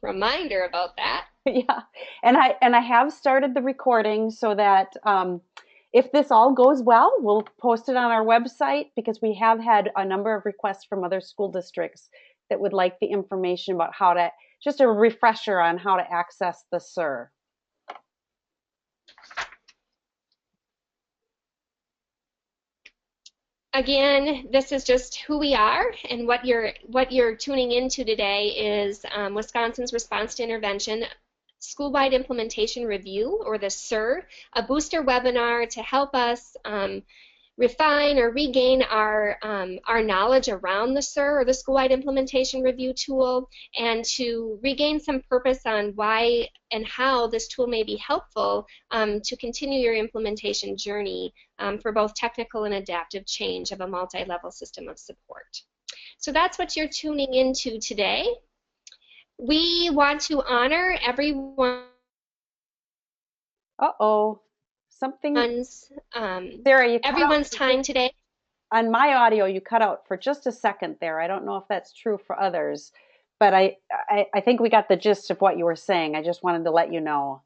reminder about that. Yeah, and I have started the recording so that if this all goes well, we'll post it on our website because we have had a number of requests from other school districts that would like the information about how to, just a refresher on how to access the SIR. Again, this is just who we are, and what you're tuning into today is Wisconsin's Response to Intervention School-Wide Implementation Review, or the SIR, a booster webinar to help us refine or regain our knowledge around the SIR, or the School-Wide Implementation Review tool, and to regain some purpose on why and how this tool may be helpful to continue your implementation journey for both technical and adaptive change of a multi-level system of support. So that's what you're tuning into today. We want to honor everyone's Uh-oh, something, Sarah, you cut out everyone's time today. on my audio. You cut out for just a second there. I don't know if that's true for others, but I think we got the gist of what you were saying. I just wanted to let you know.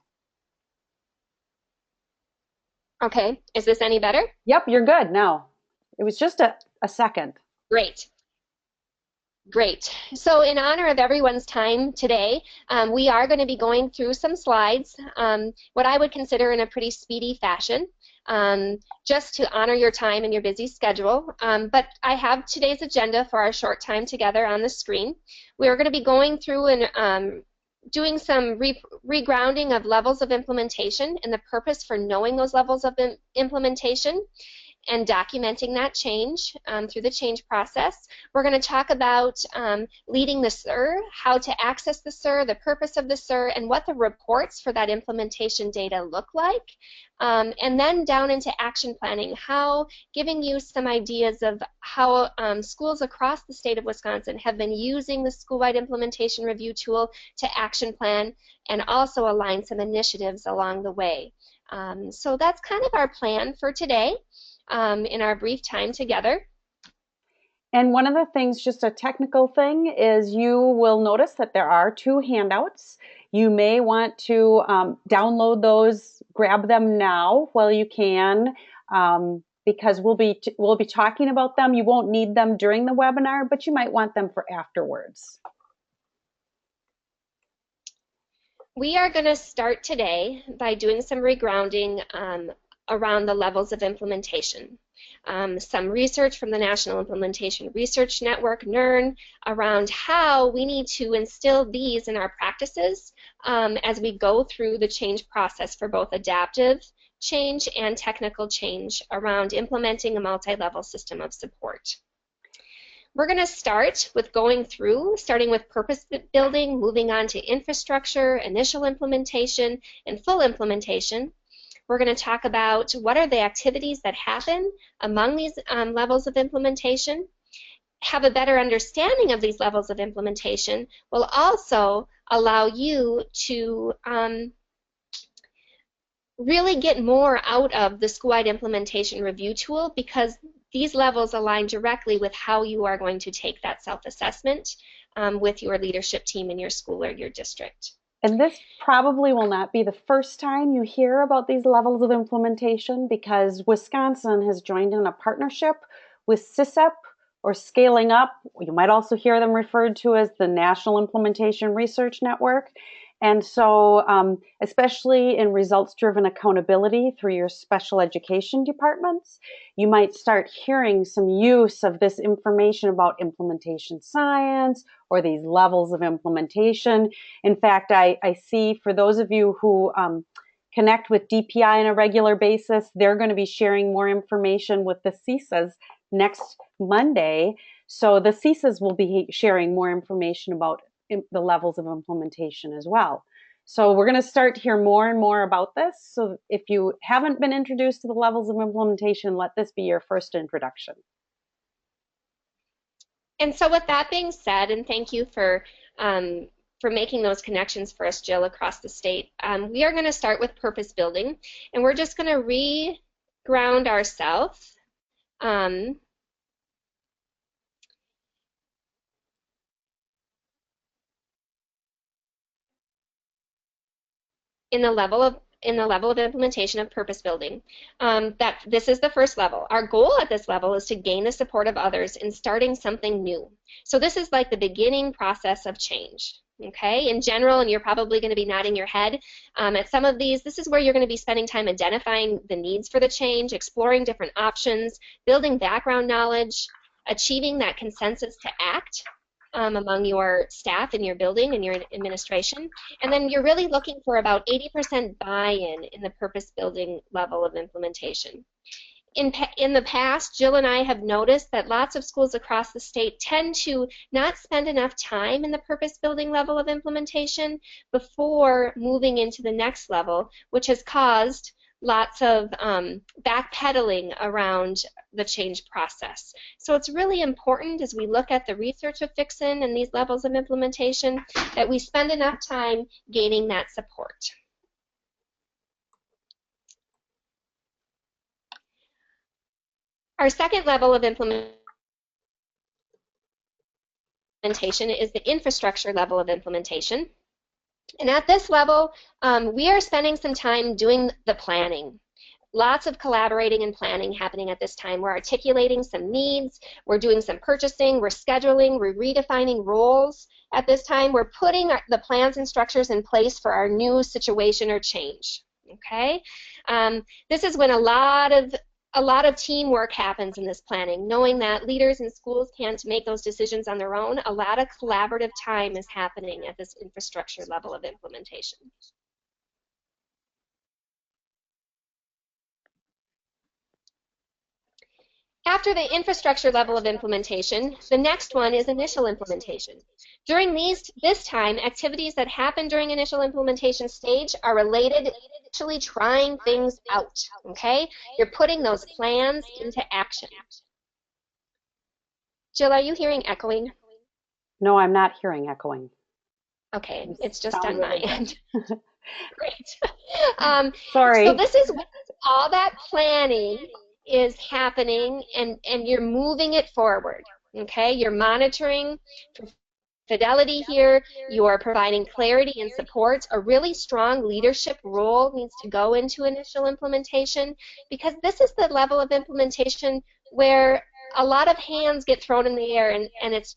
Okay, is this any better? Yep, you're good now. It was just a second. Great. Great. So in honor of everyone's time today, we are going to be going through some slides, what I would consider in a pretty speedy fashion, just to honor your time and your busy schedule. But I have today's agenda for our short time together on the screen. We are going to be going through and doing some regrounding of levels of implementation and the purpose for knowing those levels of implementation, and documenting that change through the change process. We're going to talk about leading the SIR, how to access the SIR, the purpose of the SIR, and what the reports for that implementation data look like. And then down into action planning, giving you some ideas of how schools across the state of Wisconsin have been using the School-Wide Implementation Review tool to action plan and also align some initiatives along the way. So that's kind of our plan for today. In our brief time together. And one of the things, just a technical thing, is you will notice that there are two handouts. You may want to download those, grab them now while you can, because we'll be talking about them. You won't need them during the webinar, but you might want them for afterwards. We are going to start today by doing some regrounding around the levels of implementation. Some research from the National Implementation Research Network, NERN, around how we need to instill these in our practices as we go through the change process for both adaptive change and technical change around implementing a multi-level system of support. We're going to start with starting with purpose building, moving on to infrastructure, initial implementation, and full implementation. We're going to talk about what are the activities that happen among these levels of implementation. Have a better understanding of these levels of implementation will also allow you to really get more out of the School-Wide Implementation Review tool, because these levels align directly with how you are going to take that self-assessment with your leadership team in your school or your district. And this probably will not be the first time you hear about these levels of implementation, because Wisconsin has joined in a partnership with CISEP, or Scaling Up. You might also hear them referred to as the National Implementation Research Network. And so, especially in results-driven accountability through your special education departments, you might start hearing some use of this information about implementation science or these levels of implementation. In fact, I see, for those of you who connect with DPI on a regular basis, they're going to be sharing more information with the CISAs next Monday. So the CISAs will be sharing more information about the levels of implementation as well. So we're going to start to hear more and more about this. So if you haven't been introduced to the levels of implementation, let this be your first introduction. And so with that being said, and thank you for making those connections for us, Jill, across the state, we are going to start with purpose building, and we're just going to re-ground ourselves in the level of implementation of purpose building. That this is the first level. Our goal at this level is to gain the support of others in starting something new. So this is like the beginning process of change. Okay, in general, and you're probably going to be nodding your head at some of these, this is where you're going to be spending time identifying the needs for the change, exploring different options, building background knowledge, achieving that consensus to act among your staff in your building and your administration. And then you're really looking for about 80% buy-in in the purpose building level of implementation. In the past, Jill and I have noticed that lots of schools across the state tend to not spend enough time in the purpose building level of implementation before moving into the next level, which has caused lots of backpedaling around the change process. So it's really important as we look at the research of Fixin and these levels of implementation that we spend enough time gaining that support. Our second level of implementation is the infrastructure level of implementation. And at this level, we are spending some time doing the planning. Lots of collaborating and planning happening at this time. We're articulating some needs, we're doing some purchasing, we're scheduling, we're redefining roles at this time. We're putting the plans and structures in place for our new situation or change. Okay? This is when a lot of teamwork happens in this planning, knowing that leaders in schools can't make those decisions on their own. A lot of collaborative time is happening at this infrastructure level of implementation. After the infrastructure level of implementation, the next one is initial implementation. During this time, activities that happen during initial implementation stage are related to actually trying things out, okay? You're putting those plans into action. Jill, are you hearing echoing? No, I'm not hearing echoing. Okay, it's just on my end. Great. Sorry. So this is when all that planning is happening and you're moving it forward, okay? You're monitoring for fidelity here, you're providing clarity and support. A really strong leadership role needs to go into initial implementation because this is the level of implementation where a lot of hands get thrown in the air and it's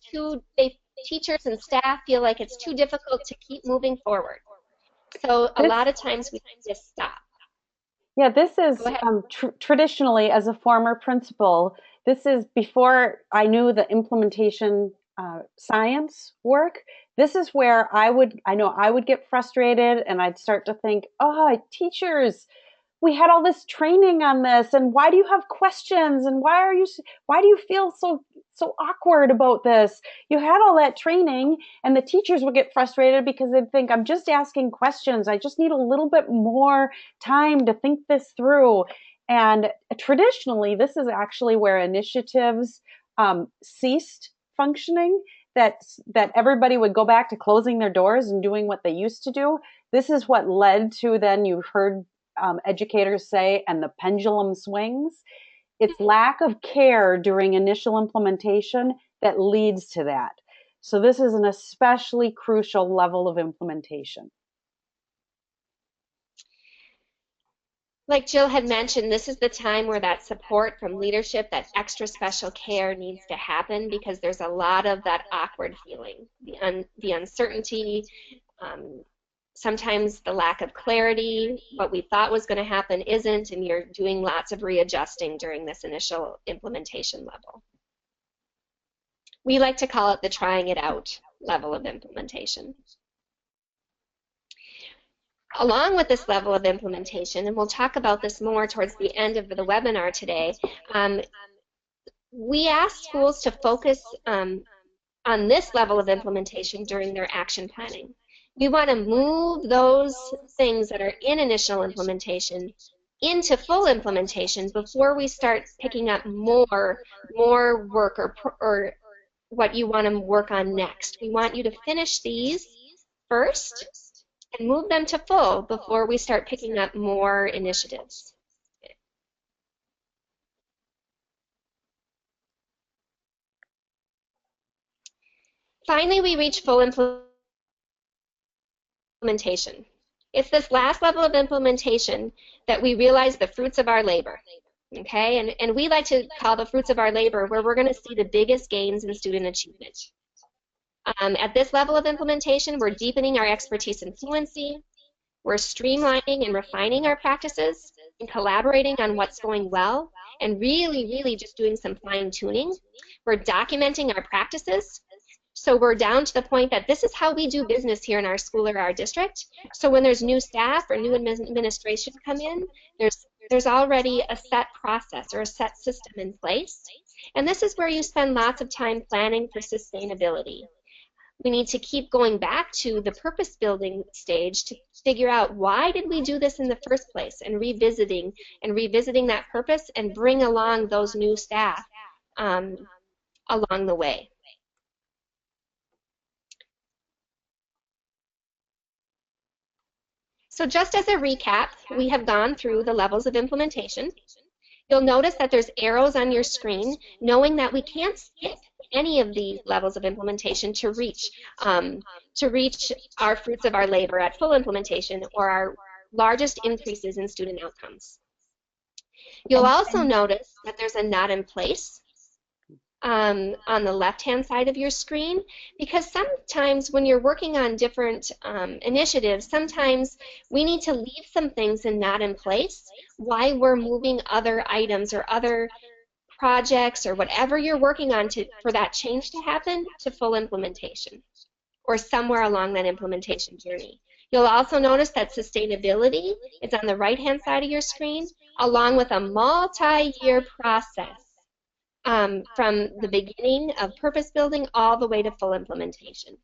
teachers and staff feel like it's too difficult to keep moving forward. So a lot of times we just stop. Yeah, this is traditionally, as a former principal, this is before I knew the implementation science work. This is where I know I would get frustrated and I'd start to think, oh, teachers, we had all this training on this, and why do you have questions, and why do you feel so awkward about this? You had all that training, and the teachers would get frustrated because they'd think, I'm just asking questions, I just need a little bit more time to think this through. And traditionally, this is actually where initiatives ceased functioning, that everybody would go back to closing their doors and doing what they used to do. This is what led to, then you heard educators say, and the pendulum swings. It's lack of care during initial implementation that leads to that. So this is an especially crucial level of implementation. Like Jill had mentioned, this is the time where that support from leadership, that extra special care needs to happen because there's a lot of that awkward feeling, the uncertainty, sometimes the lack of clarity, what we thought was going to happen isn't, and you're doing lots of readjusting during this initial implementation level. We like to call it the trying it out level of implementation. Along with this level of implementation, and we'll talk about this more towards the end of the webinar today, we ask schools to focus on this level of implementation during their action planning. We want to move those things that are in initial implementation into full implementation before we start picking up more work or what you want to work on next. We want you to finish these first and move them to full before we start picking up more initiatives. Finally, we reach full implementation. It's this last level of implementation that we realize the fruits of our labor. Okay, and we like to call the fruits of our labor where we're going to see the biggest gains in student achievement. At this level of implementation, we're deepening our expertise in fluency, we're streamlining and refining our practices and collaborating on what's going well and really just doing some fine tuning. We're documenting our practices. So we're down to the point that this is how we do business here in our school or our district. So when there's new staff or new administration come in, there's already a set process or a set system in place. And this is where you spend lots of time planning for sustainability. We need to keep going back to the purpose building stage to figure out why did we do this in the first place, and revisiting that purpose and bring along those new staff along the way. So just as a recap, we have gone through the levels of implementation. You'll notice that there's arrows on your screen, knowing that we can't skip any of the levels of implementation to reach our fruits of our labor at full implementation or our largest increases in student outcomes. You'll also notice that there's a not in place on the left-hand side of your screen, because sometimes when you're working on different initiatives, sometimes we need to leave some things in not in place while we're moving other items or other projects or whatever you're working on for that change to happen to full implementation or somewhere along that implementation journey. You'll also notice that sustainability is on the right-hand side of your screen, along with a multi-year process from the beginning of purpose building all the way to full implementation.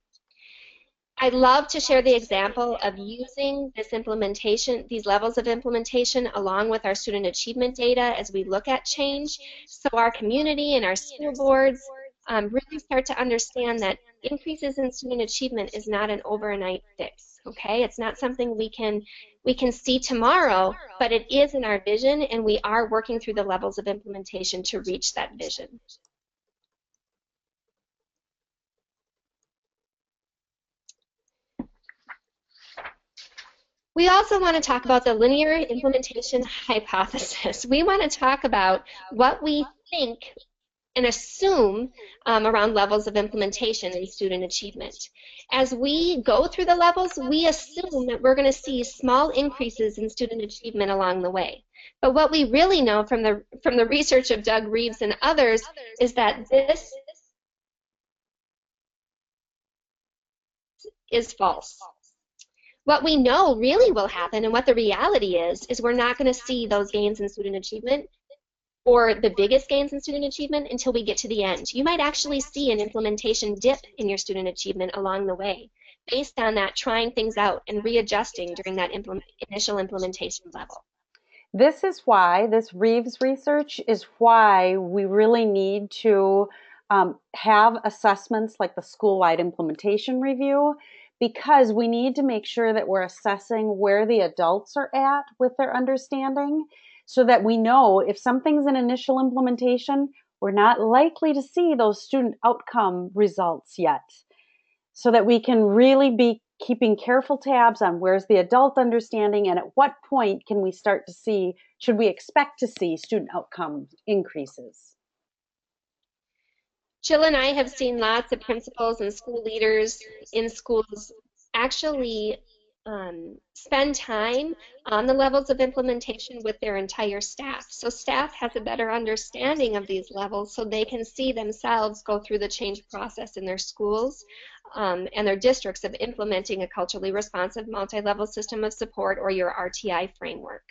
I'd love to share the example of using this implementation, these levels of implementation, along with our student achievement data as we look at change, so our community and our school boards really start to understand that increases in student achievement is not an overnight fix. Okay, it's not something we can see tomorrow, but it is in our vision, and we are working through the levels of implementation to reach that vision. We also want to talk about the linear implementation hypothesis. We want to talk about what we think and assume around levels of implementation and student achievement. As we go through the levels, we assume that we're going to see small increases in student achievement along the way. But what we really know from the research of Doug Reeves and others is that this is false. What we know really will happen, and what the reality is we're not going to see those gains in student achievement or the biggest gains in student achievement until we get to the end. You might actually see an implementation dip in your student achievement along the way based on that trying things out and readjusting during that initial implementation level. This is why, this Reeves research is why we really need to have assessments like the school-wide implementation review, because we need to make sure that we're assessing where the adults are at with their understanding, so that we know if something's in initial implementation, we're not likely to see those student outcome results yet. So that we can really be keeping careful tabs on where's the adult understanding, and at what point can we start to see, should we expect to see student outcome increases? Jill and I have seen lots of principals and school leaders in schools actually spend time on the levels of implementation with their entire staff. So staff has a better understanding of these levels, so they can see themselves go through the change process in their schools and their districts of implementing a culturally responsive multi-level system of support, or your RTI framework.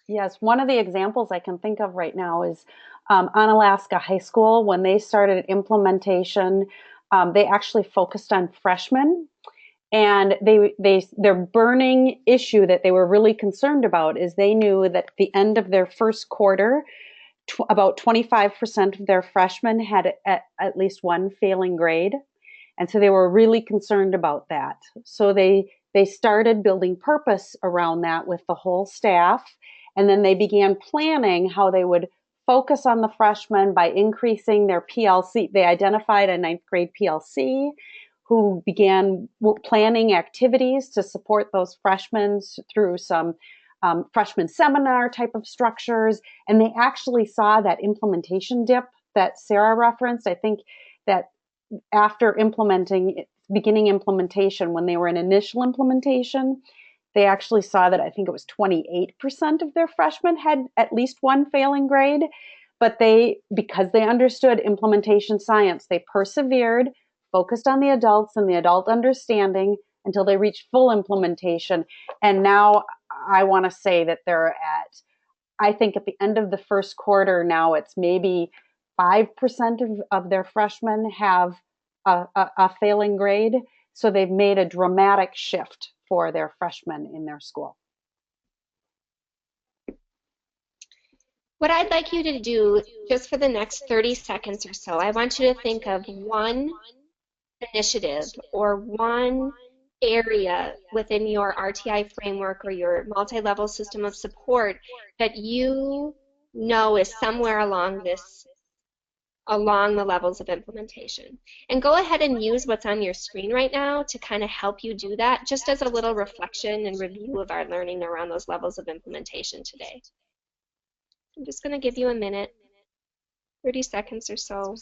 Yes, one of the examples I can think of right now is Onalaska High School. When they started implementation, they actually focused on freshmen. And their burning issue that they were really concerned about is they knew that at the end of their first quarter, about 25% of their freshmen had at least one failing grade. And so they were really concerned about that. So they started building purpose around that with the whole staff. And then they began planning how they would focus on the freshmen by increasing their PLC. They identified a ninth grade PLC who began planning activities to support those freshmen through some freshman seminar type of structures. And they actually saw that implementation dip that Sarah referenced. I think that after beginning implementation, when they were in initial implementation, they actually saw that I think it was 28% of their freshmen had at least one failing grade. But because they understood implementation science, they persevered, focused on the adults and the adult understanding until they reached full implementation. And now I want to say that I think at the end of the first quarter, now it's maybe 5% of their freshmen have a failing grade. So they've made a dramatic shift for their freshmen in their school. What I'd like you to do just for the next 30 seconds or so, I want you to think of one initiative or one area within your RTI framework or your multi-level system of support that you know is somewhere along the levels of implementation. And go ahead and use what's on your screen right now to kind of help you do that, just as a little reflection and review of our learning around those levels of implementation today. I'm just going to give you a minute, 30 seconds or so.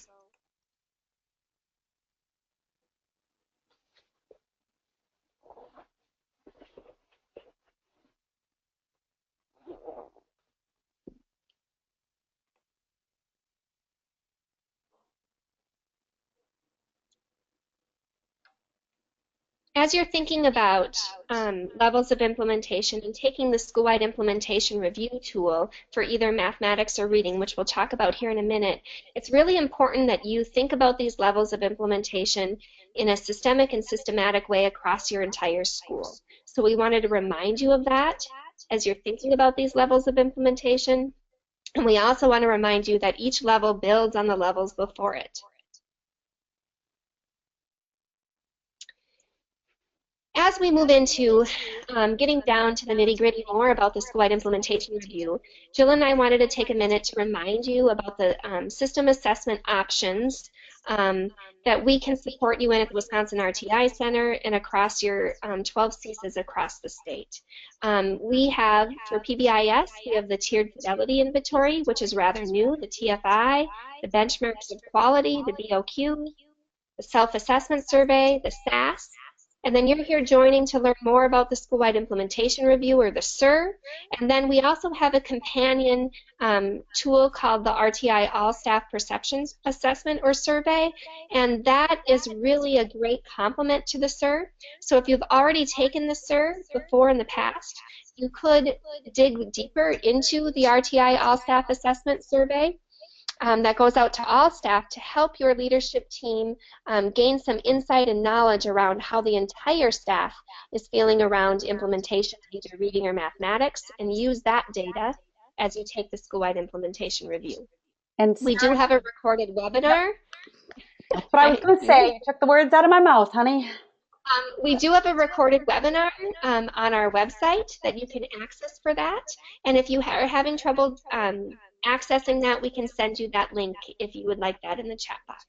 As you're thinking about levels of implementation and taking the school-wide implementation review tool for either mathematics or reading, which we'll talk about here in a minute, it's really important that you think about these levels of implementation in a systemic and systematic way across your entire school. So we wanted to remind you of that as you're thinking about these levels of implementation. And we also want to remind you that each level builds on the levels before it. As we move into getting down to the nitty-gritty more about the school-wide implementation review, Jill and I wanted to take a minute to remind you about the system assessment options that we can support you in at the Wisconsin RTI Center and across your 12 CSAs across the state. We have, for PBIS, we have the Tiered Fidelity Inventory, which is rather new, the TFI, the Benchmarks of Quality, the BOQ, the Self-Assessment Survey, the SAS. And then you're here joining to learn more about the School-Wide Implementation Review, or the SIR. And then we also have a companion tool called the RTI All Staff Perceptions Assessment or Survey. And that is really a great complement to the SIR. So if you've already taken the SIR before in the past, you could dig deeper into the RTI All Staff Assessment Survey. That goes out to all staff to help your leadership team gain some insight and knowledge around how the entire staff is feeling around implementation of either reading or mathematics, and use that data as you take the school-wide implementation review. And we do have a recorded webinar. That's what I was going to say. You took the words out of my mouth, honey. We do have a recorded webinar on our website that you can access for that. And if you are having trouble accessing that, we can send you that link if you would like that in the chat box.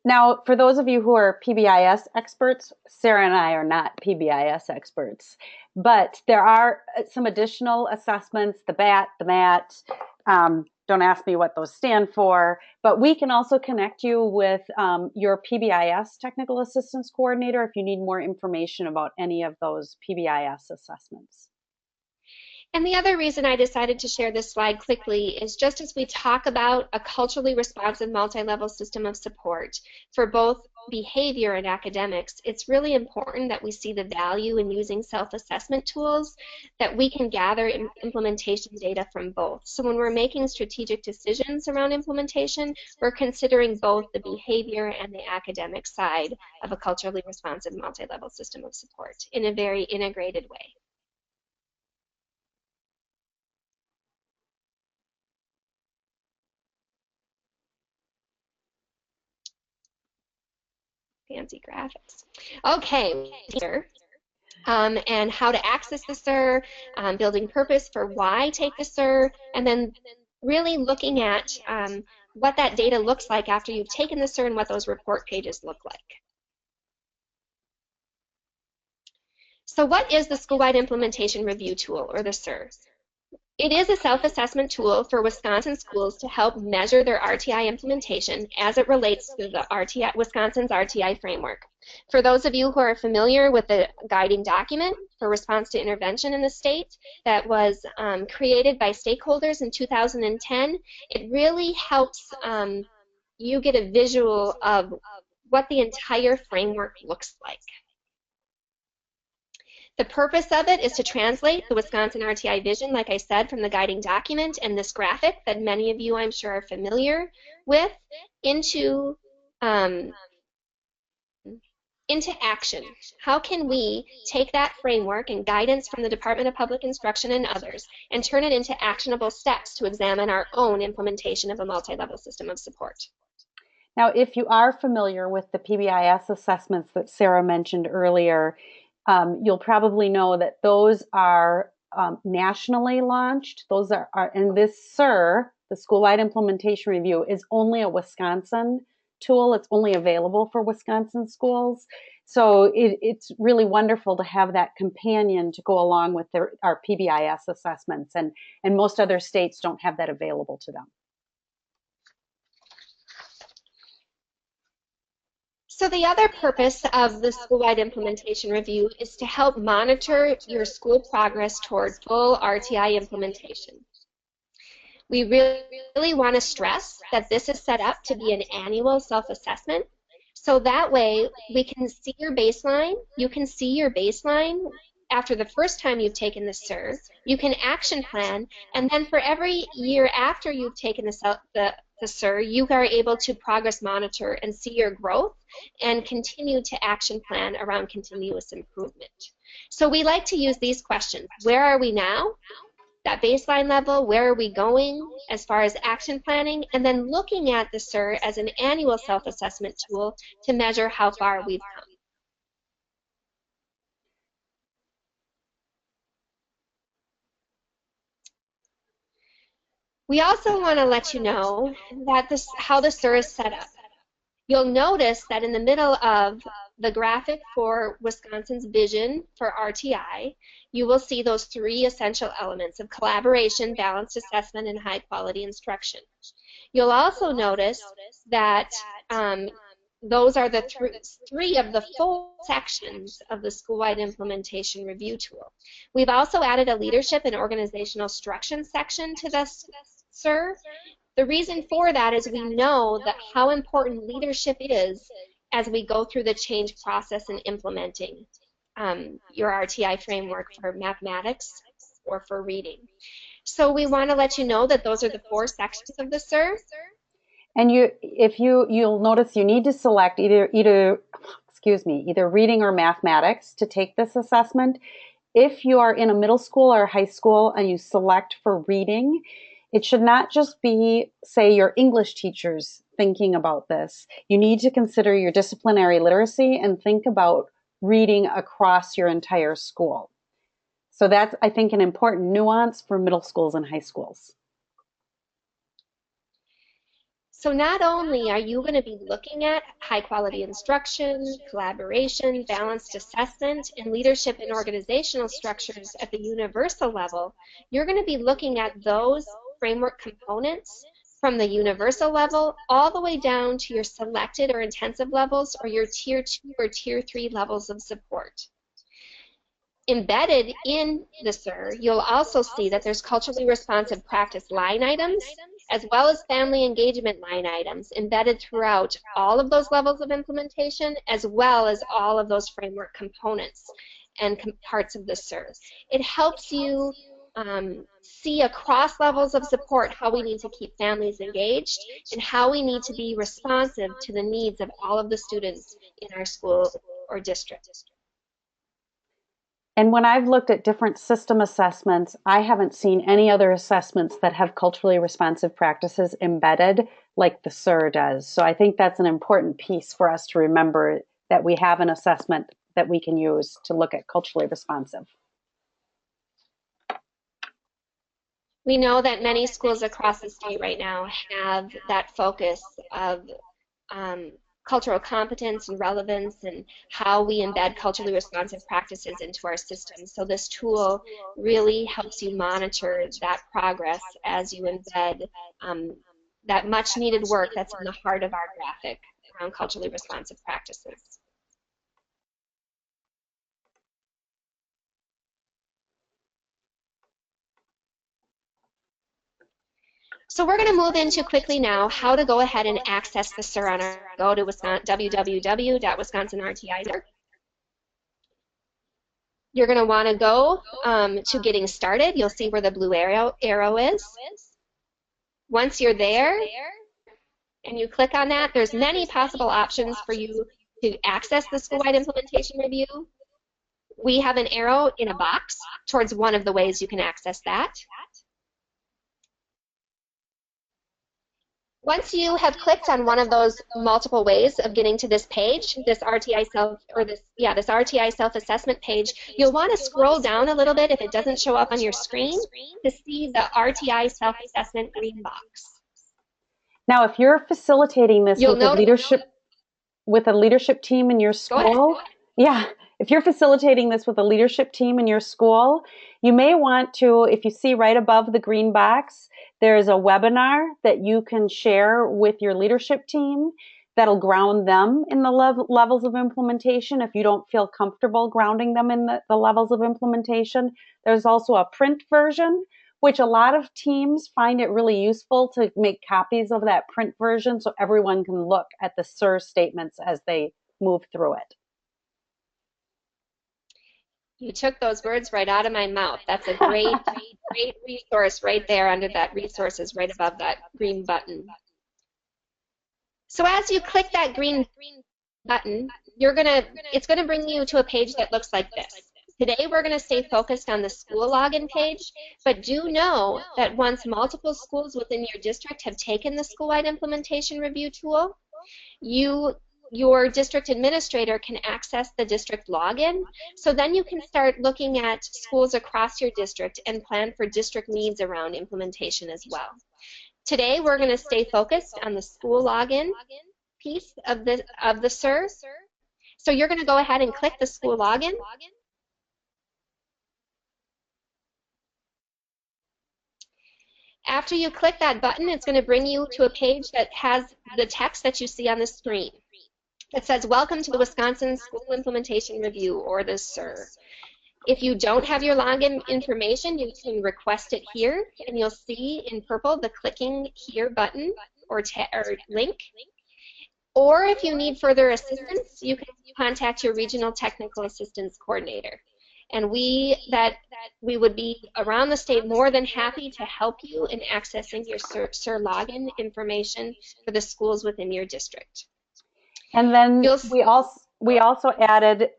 Now, for those of you who are PBIS experts, Sarah and I are not PBIS experts, but there are some additional assessments, the BAT, the MAT. Don't ask me what those stand for, but we can also connect you with your PBIS Technical Assistance Coordinator if you need more information about any of those PBIS assessments. And the other reason I decided to share this slide quickly is just as we talk about a culturally responsive multi-level system of support for both behavior and academics, it's really important that we see the value in using self-assessment tools that we can gather implementation data from both. So when we're making strategic decisions around implementation, we're considering both the behavior and the academic side of a culturally responsive multi-level system of support in a very integrated way. Fancy graphics. Okay, here. And how to access the SIR, building purpose for why take the SIR, and then really looking at what that data looks like after you've taken the SIR and what those report pages look like. So what is the School-Wide Implementation Review Tool, or the SIR? It is a self-assessment tool for Wisconsin schools to help measure their RTI implementation as it relates to the Wisconsin's RTI framework. For those of you who are familiar with the guiding document for response to intervention in the state that was created by stakeholders in 2010, it really helps you get a visual of what the entire framework looks like. The purpose of it is to translate the Wisconsin RTI vision, like I said, from the guiding document and this graphic that many of you, I'm sure, are familiar with, into action. How can we take that framework and guidance from the Department of Public Instruction and others and turn it into actionable steps to examine our own implementation of a multi-level system of support? Now, if you are familiar with the PBIS assessments that Sarah mentioned earlier, you'll probably know that those are nationally launched. Those are and this SIR, the School-Wide Implementation Review, is only a Wisconsin tool. It's only available for Wisconsin schools. So it's really wonderful to have that companion to go along with our PBIS assessments, and most other states don't have that available to them. So the other purpose of the School-Wide Implementation Review is to help monitor your school progress toward full RTI implementation. We really want to stress that this is set up to be an annual self-assessment, so that way we can see your baseline. You can see your baseline after the first time you've taken the SIR. You can action plan, and then for every year after you've taken the SIR, you are able to progress monitor and see your growth and continue to action plan around continuous improvement. So we like to use these questions. Where are we now? That baseline level, where are we going as far as action planning, and then looking at the SIR as an annual self-assessment tool to measure how far we've come. We also want to let you know that how the SIR is set up. You'll notice that in the middle of the graphic for Wisconsin's vision for RTI, you will see those three essential elements of collaboration, balanced assessment, and high-quality instruction. You'll also notice that those are the three of the full sections of the School-Wide Implementation Review Tool. We've also added a leadership and organizational structure section to this SIR. The reason for that is we know that how important leadership is as we go through the change process in implementing your RTI framework for mathematics or for reading. So we want to let you know that those are the four sections of the SIR. And you'll notice you need to select either reading or mathematics to take this assessment. If you are in a middle school or high school and you select for reading, it should not just be, say, your English teachers thinking about this. You need to consider your disciplinary literacy and think about reading across your entire school. So that's, I think, an important nuance for middle schools and high schools. So not only are you going to be looking at high-quality instruction, collaboration, balanced assessment, and leadership and organizational structures at the universal level, you're going to be looking at those framework components from the universal level all the way down to your selected or intensive levels or your Tier 2 or Tier 3 levels of support. Embedded in the SIR, you'll also see that there's culturally responsive practice line items as well as family engagement line items embedded throughout all of those levels of implementation as well as all of those framework components and parts of the SIR. It helps you see across levels of support how we need to keep families engaged and how we need to be responsive to the needs of all of the students in our school or district. And when I've looked at different system assessments, I haven't seen any other assessments that have culturally responsive practices embedded like the SIR does. So I think that's an important piece for us to remember, that we have an assessment that we can use to look at culturally responsive. We know that many schools across the state right now have that focus of cultural competence and relevance and how we embed culturally responsive practices into our systems. So this tool really helps you monitor that progress as you embed that much needed work that's in the heart of our graphic around culturally responsive practices. So we're going to move into quickly now how to go ahead and access the SIR on our go to www.wisconsinrti.org. You're going to want to go to getting started. You'll see where the blue arrow is. Once you're there and you click on that, there's many possible options for you to access the school-wide implementation review. We have an arrow in a box towards one of the ways you can access that. Once you have clicked on one of those multiple ways of getting to this page, this RTI self-assessment page, you'll want to scroll down a little bit if it doesn't show up on your screen to see the RTI self-assessment green box. Now, if you're facilitating this with a leadership team in your school, if you're facilitating this with a leadership team in your school, you may want to, if you see right above the green box, there's a webinar that you can share with your leadership team that'll ground them in the levels of implementation if you don't feel comfortable grounding them in the levels of implementation. There's also a print version, which a lot of teams find it really useful to make copies of that print version so everyone can look at the SIR statements as they move through it. You took those words right out of my mouth. That's a great, great resource right there under that resources right above that green button. So as you click that green button, it's gonna bring you to a page that looks like this. Today we're going to stay focused on the school login page, but do know that once multiple schools within your district have taken the school-wide implementation review tool, your district administrator can access the district login. So then you can start looking at schools across your district and plan for district needs around implementation as well. Today we're going to stay focused on the school login piece of the SIR. So you're going to go ahead and click the school login. After you click that button, it's going to bring you to a page that has the text that you see on the screen. It says, "Welcome to the Wisconsin School Implementation Review," or the SIR. If you don't have your login information, you can request it here, and you'll see in purple the clicking here button or link. Or if you need further assistance, you can contact your regional technical assistance coordinator. And we would be around the state more than happy to help you in accessing your SIR login information for the schools within your district. And then we also added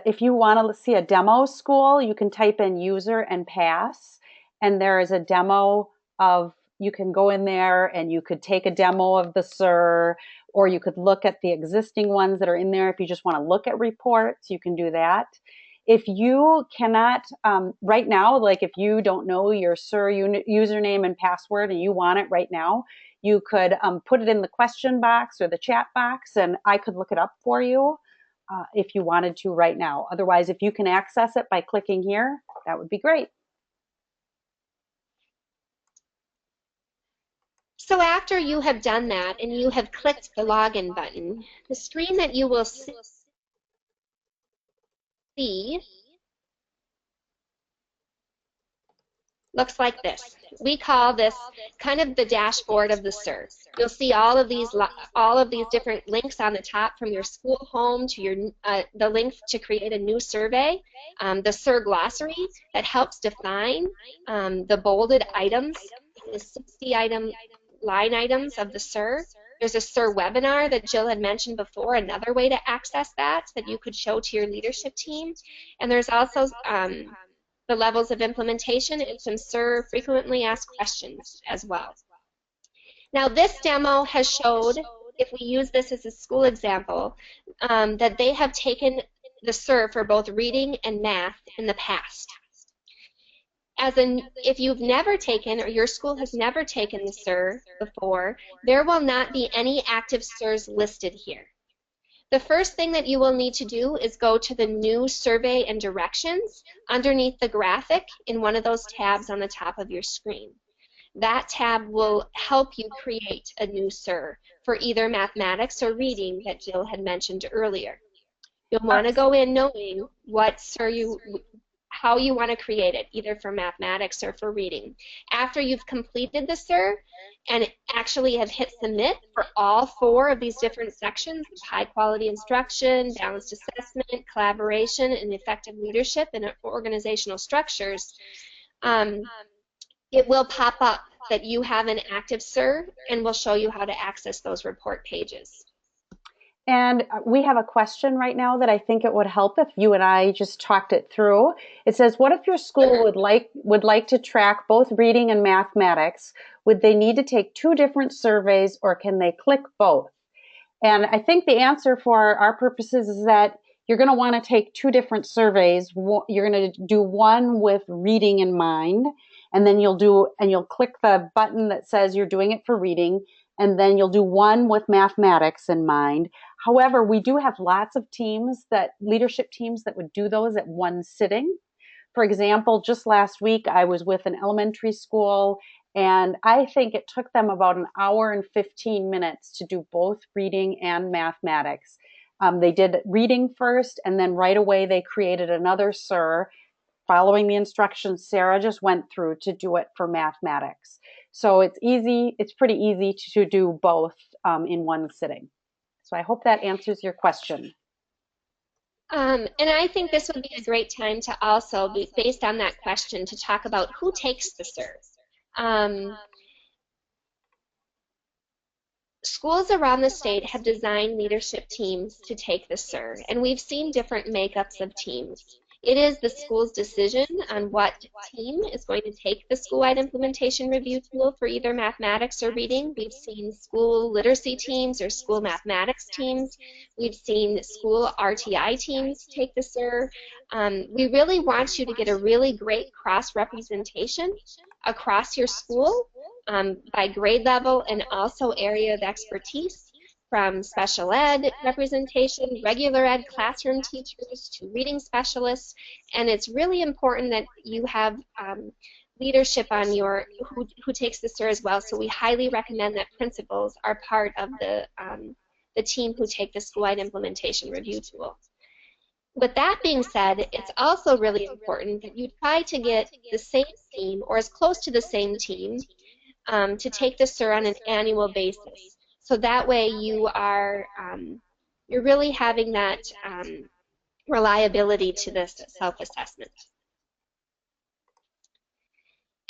if you want to see a demo school, you can type in user and pass, and there is a demo of, you can go in there and you could take a demo of the SIR, or you could look at the existing ones that are in there. If you just want to look at reports, you can do that. If you cannot, right now, like if you don't know your SIR username and password and you want it right now, you could put it in the question box or the chat box, and I could look it up for you if you wanted to right now. Otherwise, if you can access it by clicking here, that would be great. So after you have done that and you have clicked the login button, the screen that you will see looks like this. We call this kind of the dashboard of the SIR. You'll see all of these different links on the top, from your school home to your the link to create a new survey, the SIR glossary that helps define the bolded items, the 60 line items of the SIR. There's a SIR webinar that Jill had mentioned before, another way to access that you could show to your leadership team. And there's also the levels of implementation and some SIR frequently asked questions as well. Now this demo has showed, if we use this as a school example, that they have taken the SIR for both reading and math in the past. If you've never taken, or your school has never taken the SIR before, there will not be any active SIRs listed here. The first thing that you will need to do is go to the new survey and directions underneath the graphic in one of those tabs on the top of your screen. That tab will help you create a new SIR for either mathematics or reading that Jill had mentioned earlier. You'll want to go in knowing what SIR how you want to create it, either for mathematics or for reading. After you've completed the SIR and actually have hit submit for all 4 of these different sections, high quality instruction, balanced assessment, collaboration, and effective leadership and organizational structures, it will pop up that you have an active SIR and will show you how to access those report pages. And we have a question right now that I think it would help if you and I just talked it through. It says, what if your school would like to track both reading and mathematics? Would they need to take 2 different surveys, or can they click both? And I think the answer for our purposes is that you're going to want to take 2 different surveys. You're going to do one with reading in mind, and then you'll click the button that says you're doing it for reading, and then you'll do one with mathematics in mind. However, we do have lots of leadership teams that would do those at one sitting. For example, just last week, I was with an elementary school, and I think it took them about an hour and 15 minutes to do both reading and mathematics. They did reading first, and then right away they created another SIR following the instructions Sarah just went through to do it for mathematics. So it's pretty easy to do both in one sitting. So I hope that answers your question. And I think this would be a great time to also, based on that question, to talk about who takes the SIR. Schools around the state have designed leadership teams to take the SIR, and we've seen different makeups of teams. It is the school's decision on what team is going to take the school-wide implementation review tool for either mathematics or reading. We've seen school literacy teams or school mathematics teams. We've seen school RTI teams take the SIR. We really want you to get a really great cross-representation across your school by grade level and also area of expertise, from special ed representation, regular ed classroom teachers to reading specialists. And it's really important that you have leadership on who takes the SIR as well. So we highly recommend that principals are part of the team who take the school-wide implementation review tool. With that being said, it's also really important that you try to get the same team or as close to the same team to take the SIR on an annual basis. So that way you're really having that reliability to this self-assessment.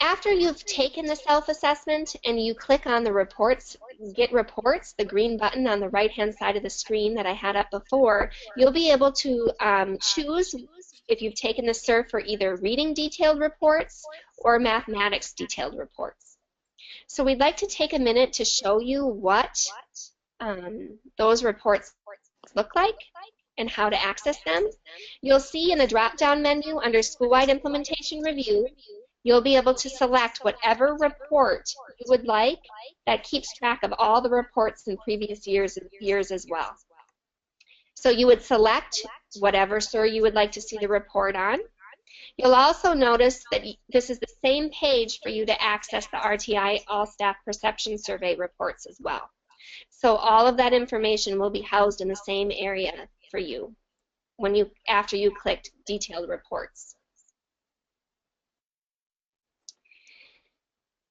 After you've taken the self-assessment and you click on the reports, get reports, the green button on the right-hand side of the screen that I had up before, you'll be able to choose if you've taken the SIR for either reading detailed reports or mathematics detailed reports. So we'd like to take a minute to show you what those reports look like and how to access them. You'll see in the drop-down menu under School-Wide Implementation Review, you'll be able to select whatever report you would like that keeps track of all the reports in previous years as well. So you would select whatever SIR you would like to see the report on. You'll also notice that this is the same page for you to access the RTI All-Staff Perception Survey reports as well. So all of that information will be housed in the same area for you after you clicked Detailed Reports.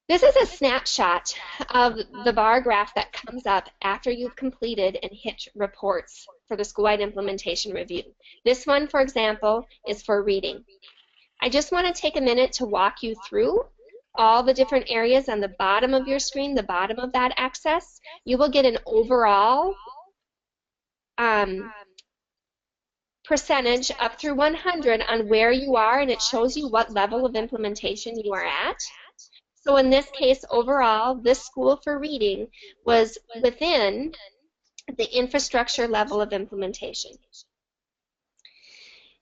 This is a snapshot of the bar graph that comes up after you've completed and hit Reports for the School-Wide Implementation Review. This one, for example, is for reading. I just want to take a minute to walk you through all the different areas on the bottom of your screen, the bottom of that axis. You will get an overall percentage up through 100 on where you are, and it shows you what level of implementation you are at. So in this case, overall, this school for reading was within the infrastructure level of implementation.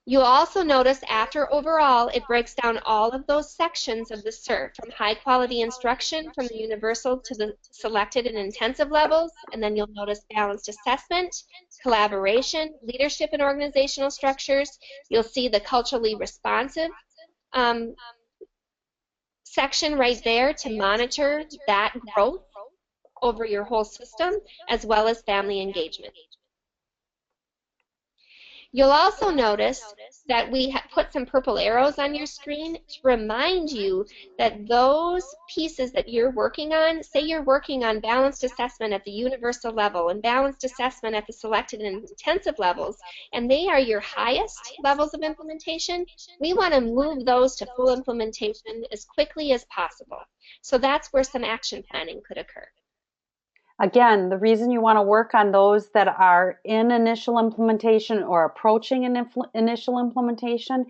You'll also notice after overall, it breaks down all of those sections of the SIR, from high quality instruction, from the universal to the selected and intensive levels, and then you'll notice balanced assessment, collaboration, leadership and organizational structures. You'll see the culturally responsive um, section right there to monitor that growth over your whole system, as well as family engagement. You'll also notice that we put some purple arrows on your screen to remind you that those pieces that you're working on, say you're working on balanced assessment at the universal level and balanced assessment at the selected and intensive levels, and they are your highest levels of implementation, we want to move those to full implementation as quickly as possible. So that's where some action planning could occur. Again, the reason you want to work on those that are in initial implementation or approaching an initial implementation,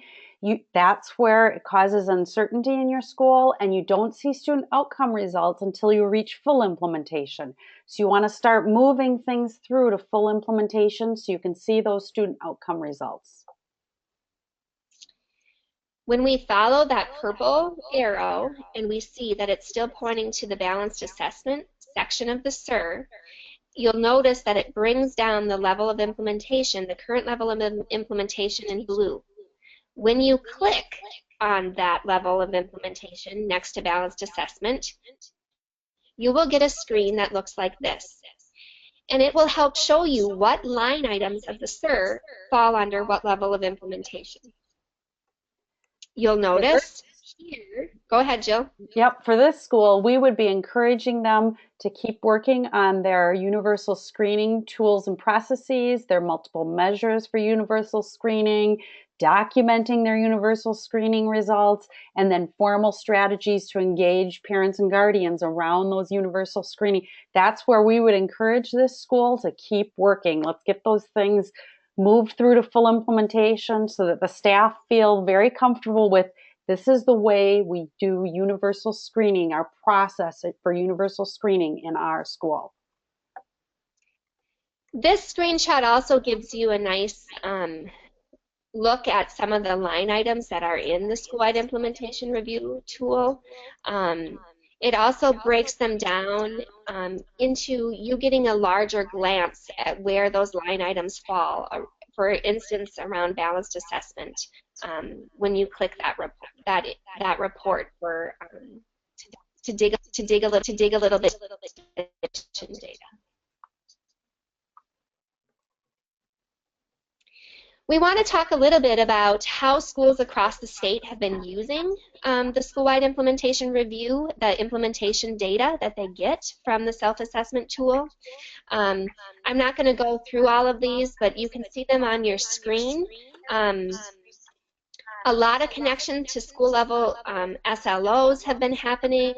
that's where it causes uncertainty in your school, and you don't see student outcome results until you reach full implementation. So you want to start moving things through to full implementation so you can see those student outcome results. When we follow that purple arrow and we see that it's still pointing to the balanced assessment section of the SIR, you'll notice that it brings down the level of implementation, the current level of implementation in blue. When you click on that level of implementation next to balanced assessment, you will get a screen that looks like this. And it will help show you what line items of the SIR fall under what level of implementation. You'll notice here, go ahead, Jill. Yep, for this school, we would be encouraging them to keep working on their universal screening tools and processes, their multiple measures for universal screening, documenting their universal screening results, and then formal strategies to engage parents and guardians around those universal screening. That's where we would encourage this school to keep working. Let's get those things moved through to full implementation so that the staff feel very comfortable with this is the way we do universal screening, our process for universal screening in our school. This screenshot also gives you a nice look at some of the line items that are in the school-wide implementation review tool. It also breaks them down into you getting a larger glance at where those line items fall. For instance, around balanced assessment, when you click that report for to dig a little bit data. We want to talk a little bit about how schools across the state have been using the school-wide implementation review, the implementation data that they get from the self-assessment tool. I'm not going to go through all of these, but you can see them on your screen. A lot of connection to school level SLOs have been happening.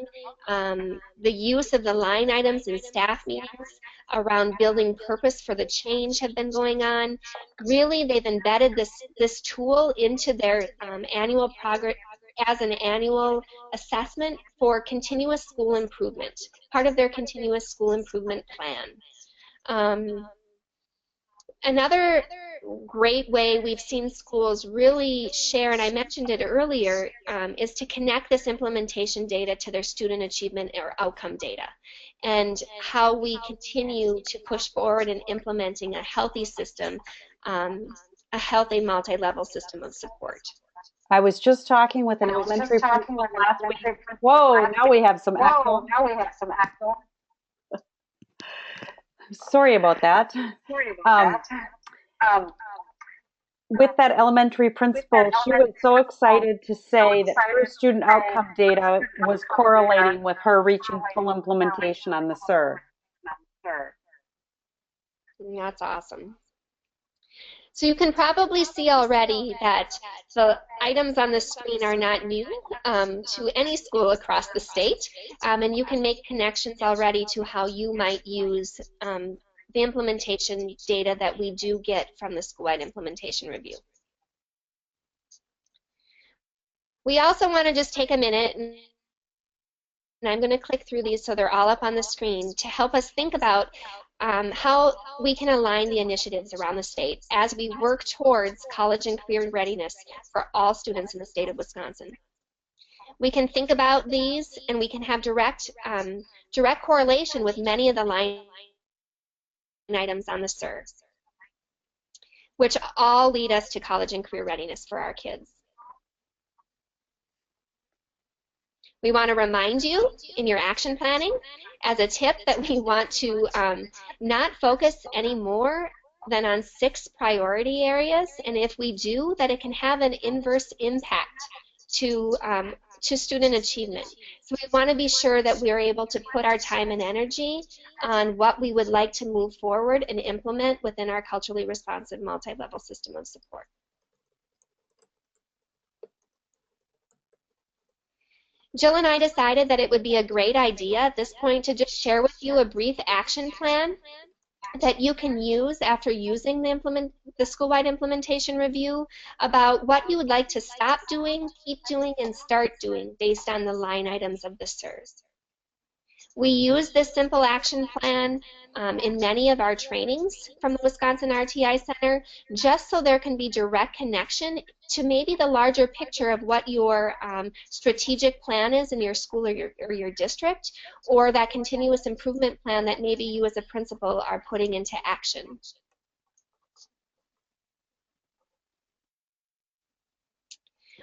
The use of the line items in staff meetings around building purpose for the change have been going on. Really, they've embedded this tool into their annual progress as an annual assessment for continuous school improvement, part of their continuous school improvement plan. Another great way we've seen schools really share, and I mentioned it earlier, is to connect this implementation data to their student achievement or outcome data, and how we continue to push forward in implementing a healthy system, a healthy multi-level system of support. I was just talking with an elementary principal last week. Whoa, now we have some echo. Sorry about that. With that elementary principal, she was so excited to say that her student outcome data was correlating with her reaching full implementation on the SIR. That's awesome. So you can probably see already that the items on the screen are not new to any school across the state, and you can make connections already to how you might use the implementation data that we do get from the school-wide implementation review. We also want to just take a minute and and I'm going to click through these so they're all up on the screen to help us think about how we can align the initiatives around the state as we work towards college and career readiness for all students in the state of Wisconsin. We can think about these, and we can have direct correlation with many of the line items on the SIR, which all lead us to college and career readiness for our kids. We want to remind you in your action planning as a tip that we want to not focus any more than on 6 priority areas, and if we do, that it can have an inverse impact to student achievement. So we want to be sure that we're able to put our time and energy on what we would like to move forward and implement within our culturally responsive multi-level system of support. Jill and I decided that it would be a great idea at this point to just share with you a brief action plan that you can use after using the school-wide implementation review about what you would like to stop doing, keep doing, and start doing based on the line items of the SIRS. We use this simple action plan in many of our trainings from the Wisconsin RTI Center, just so there can be direct connection to maybe the larger picture of what your strategic plan is in your school or your district, or that continuous improvement plan that maybe you as a principal are putting into action.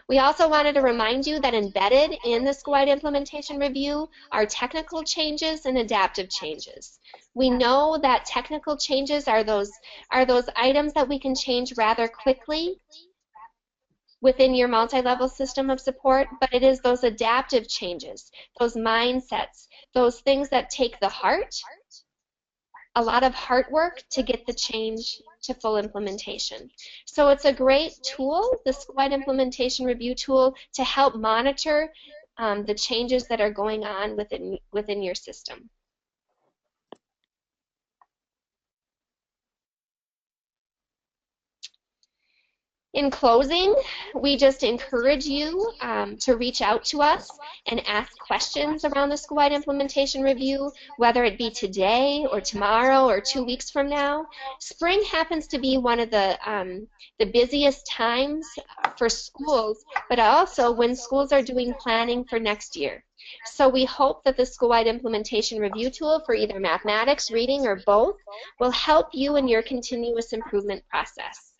We also wanted to remind you that embedded in the school-wide implementation review are technical changes and adaptive changes. We know that technical changes are those items that we can change rather quickly within your multi-level system of support, but it is those adaptive changes, those mindsets, those things that take the heart, a lot of heart work to get the change to full implementation. So it's a great tool, the school-wide implementation review tool, to help monitor the changes that are going on within your system. In closing, we just encourage you to reach out to us and ask questions around the school-wide implementation review, whether it be today or tomorrow or 2 weeks from now. Spring happens to be one of the busiest times for schools, but also when schools are doing planning for next year. So we hope that the school-wide implementation review tool for either mathematics, reading, or both will help you in your continuous improvement process.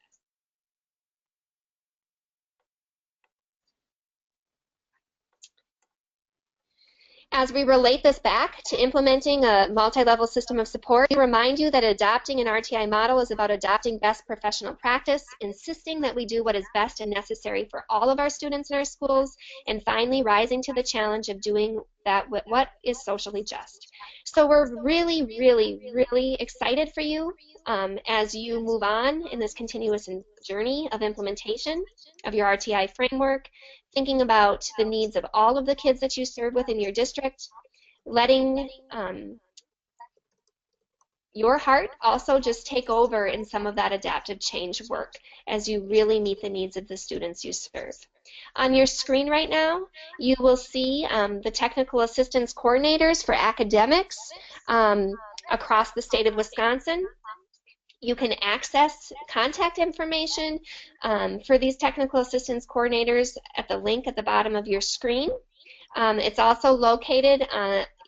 As we relate this back to implementing a multi-level system of support, we remind you that adopting an RTI model is about adopting best professional practice, insisting that we do what is best and necessary for all of our students in our schools, and finally rising to the challenge of doing that with what is socially just. So we're really, really, really excited for you as you move on in this continuous journey of implementation of your RTI framework, thinking about the needs of all of the kids that you serve within your district, letting your heart also just take over in some of that adaptive change work as you really meet the needs of the students you serve. On your screen right now, you will see the technical assistance coordinators for academics across the state of Wisconsin. You can access contact information for these technical assistance coordinators at the link at the bottom of your screen. It's also located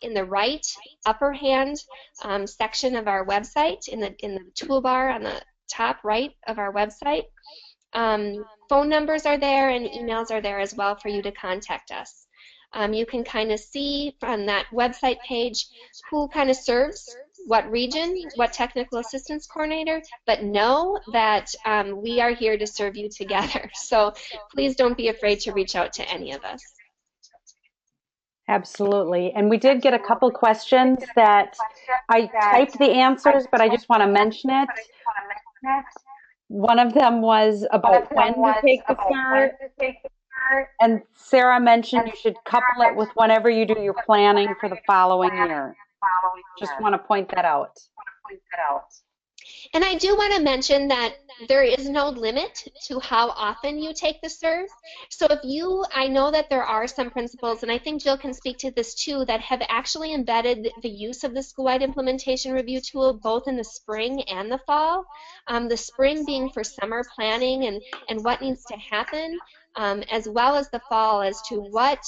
in the right upper hand section of our website, in the toolbar on the top right of our website. Phone numbers are there and emails are there as well for you to contact us. You can kind of see on that website page who kind of serves what region, what technical assistance coordinator, but know that we are here to serve you together. So please don't be afraid to reach out to any of us. Absolutely. And we did get a couple questions that I typed the answers, but I just want to mention it. One of them was about when to take the SIR. And Sarah mentioned you should couple it with whenever you do your planning for the following year. Just want to point that out. And I do want to mention that there is no limit to how often you take the SIR. So if you, I know that there are some principals, and I think Jill can speak to this too, that have actually embedded the use of the school-wide implementation review tool both in the spring and the fall. The spring being for summer planning and what needs to happen, as well as the fall as to what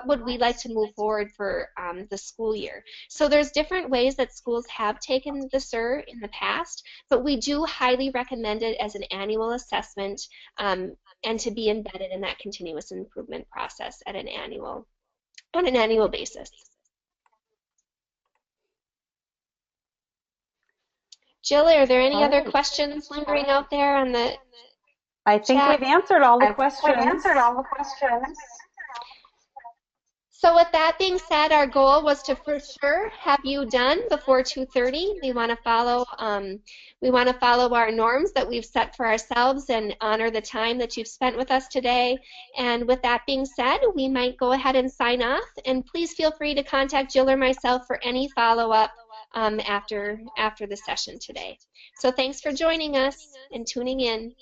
would we like to move forward for the school year. So there's different ways that schools have taken the SIR in the past, but we do highly recommend it as an annual assessment and to be embedded in that continuous improvement process on an annual basis. Jill, are there any other questions lingering out there on the I think chat? we've answered all the questions. So with that being said, our goal was to for sure have you done before 2:30. We want to follow our norms that we've set for ourselves and honor the time that you've spent with us today. And with that being said, we might go ahead and sign off. And please feel free to contact Jill or myself for any follow-up after the session today. So thanks for joining us and tuning in.